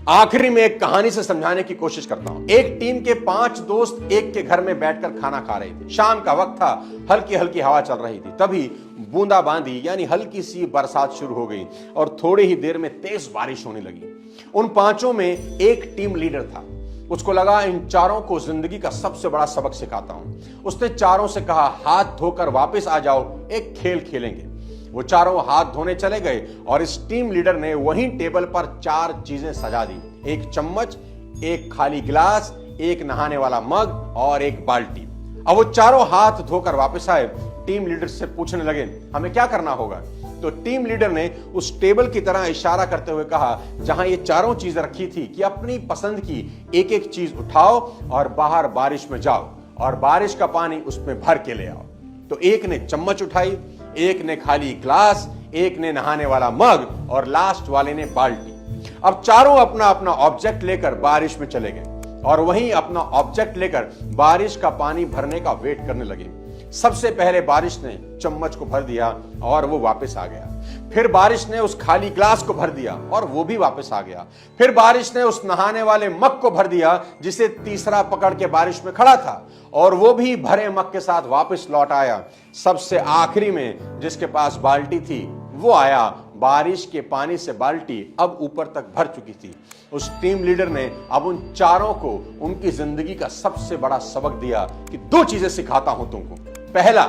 आखिरी में एक कहानी से समझाने की कोशिश करता हूं। एक टीम के 5 दोस्त एक के घर में बैठकर खाना खा रहे थे। शाम का वक्त था, हल्की हल्की हवा चल रही थी। तभी बूंदाबांदी यानी हल्की सी बरसात शुरू हो गई और थोड़ी ही देर में तेज बारिश होने लगी। उन पांचों में एक टीम लीडर था। उसको लगा इन चारों को जिंदगी का सबसे बड़ा सबक सिखाता हूं। उसने चारों से कहा, हाथ धोकर वापस आ जाओ, एक खेल खेलेंगे। वो चारों हाथ धोने चले गए और इस टीम लीडर ने वहीं टेबल पर 4 चीजें सजा दी। एक चम्मच, एक खाली गिलास, एक नहाने वाला मग और एक बाल्टी। अब वो चारों हाथ धोकर वापस आए। टीम लीडर से पूछने लगे, हमें क्या करना होगा? तो टीम लीडर ने उस टेबल की तरह इशारा करते हुए कहा, जहां ये चारों चीजें रखी थी, कि अपनी पसंद की एक एक चीज उठाओ और बाहर बारिश में जाओ और बारिश का पानी उसमें भर के ले आओ। तो एक ने चम्मच उठाई, एक ने खाली ग्लास, एक ने नहाने वाला मग और लास्ट वाले ने बाल्टी। अब चारों अपना अपना ऑब्जेक्ट लेकर बारिश में चले गए और वहीं अपना ऑब्जेक्ट लेकर बारिश का पानी भरने का वेट करने लगे। सबसे पहले बारिश ने चम्मच को भर दिया और वो वापस आ गया। फिर बारिश ने उस खाली ग्लास को भर दिया और वो भी वापस आ गया। फिर बारिश ने उस नहाने वाले मग को भर दिया, जिसे तीसरा पकड़ के बारिश में खड़ा था, और वो भी भरे मग के साथ वापस लौट आया। सबसे आखिरी में जिसके पास बाल्टी थी वो आया। बारिश के पानी से बाल्टी अब ऊपर तक भर चुकी थी। उस टीम लीडर ने अब उन चारों को उनकी जिंदगी का सबसे बड़ा सबक दिया कि 2 चीजें सिखाता हूं तुमको। पहला,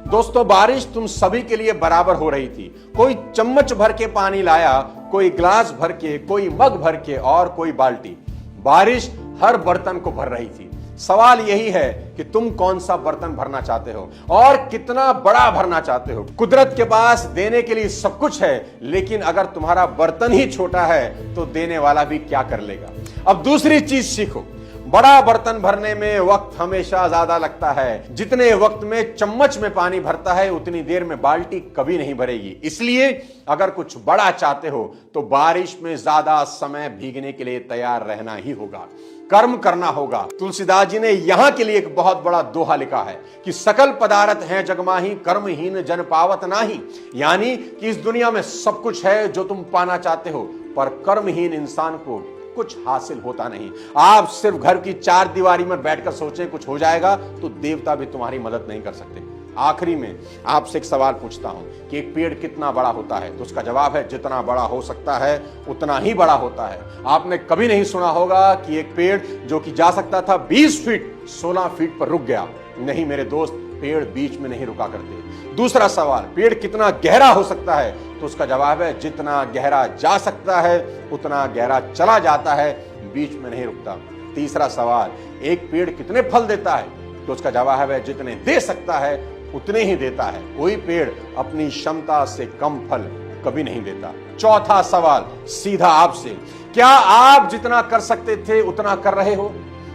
दोस्तों, बारिश तुम सभी के लिए बराबर हो रही थी। कोई चम्मच भर के पानी लाया, कोई ग्लास भर के, कोई मग भर के और कोई बाल्टी। बारिश हर बर्तन को भर रही थी। सवाल यही है कि तुम कौन सा बर्तन भरना चाहते हो और कितना बड़ा भरना चाहते हो। कुदरत के पास देने के लिए सब कुछ है, लेकिन अगर तुम्हारा बर्तन ही छोटा है तो देने वाला भी क्या कर लेगा। अब दूसरी चीज सीखो, बड़ा बर्तन भरने में वक्त हमेशा ज्यादा लगता है। जितने वक्त में चम्मच में पानी भरता है, उतनी देर में बाल्टी कभी नहीं भरेगी। इसलिए अगर कुछ बड़ा चाहते हो तो बारिश में ज्यादा समय भीगने के लिए तैयार रहना ही होगा, कर्म करना होगा। तुलसीदास जी ने यहां के लिए एक बहुत बड़ा दोहा लिखा है कि सकल पदार्थ हैं जगमाही, कर्महीन जन पावत नाही। यानी कि इस दुनिया में सब कुछ है जो तुम पाना चाहते हो, पर कर्महीन इंसान को कुछ हासिल होता नहीं। आप सिर्फ घर की 4 दीवारी में बैठकर सोचें कुछ हो जाएगा, तो देवता भी तुम्हारी मदद नहीं कर सकते। आखिरी में आपसे एक सवाल पूछता हूं कि एक पेड़ कितना बड़ा होता है? तो उसका जवाब है, जितना बड़ा हो सकता है उतना ही बड़ा होता है। आपने कभी नहीं सुना होगा कि एक पेड़ जो कि जा सकता था 20 फीट 16 फीट पर रुक गया। नहीं मेरे दोस्त, पेड़ बीच में नहीं रुका करते। दूसरा सवाल, पेड़ कितना गहरा हो सकता है? तो उसका जवाब है, जितना गहरा जा सकता है उतना गहरा चला जाता है, बीच में नहीं रुकता। तीसरा सवाल, एक पेड़ कितने फल देता है? तो उसका जवाब है, जितने दे सकता है उतने ही देता है। कोई पेड़ अपनी क्षमता से कम फल कभी नहीं देता। चौथा सवाल सीधा आपसे, क्या आप जितना कर सकते थे उतना कर रहे हो?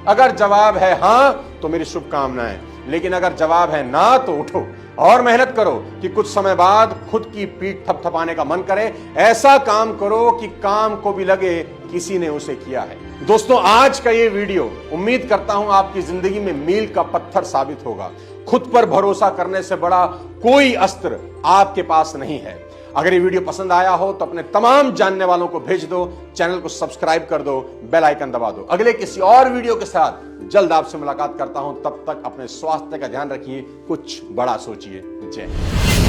अगर जवाब है हां तो मेरी शुभकामनाएं, लेकिन अगर जवाब है ना तो उठो और मेहनत करो कि कुछ समय बाद खुद की पीठ थपथपाने का मन करे। ऐसा काम करो कि काम को भी लगे किसी ने उसे किया है। दोस्तों, आज का ये वीडियो उम्मीद करता हूं आपकी जिंदगी में मील का पत्थर साबित होगा। खुद पर भरोसा करने से बड़ा कोई अस्त्र आपके पास नहीं है। अगर ये वीडियो पसंद आया हो तो अपने तमाम जानने वालों को भेज दो, चैनल को सब्सक्राइब कर दो, बेल आइकन दबा दो। अगले किसी और वीडियो के साथ जल्द आपसे मुलाकात करता हूं। तब तक अपने स्वास्थ्य का ध्यान रखिए, कुछ बड़ा सोचिए। जय हिंद।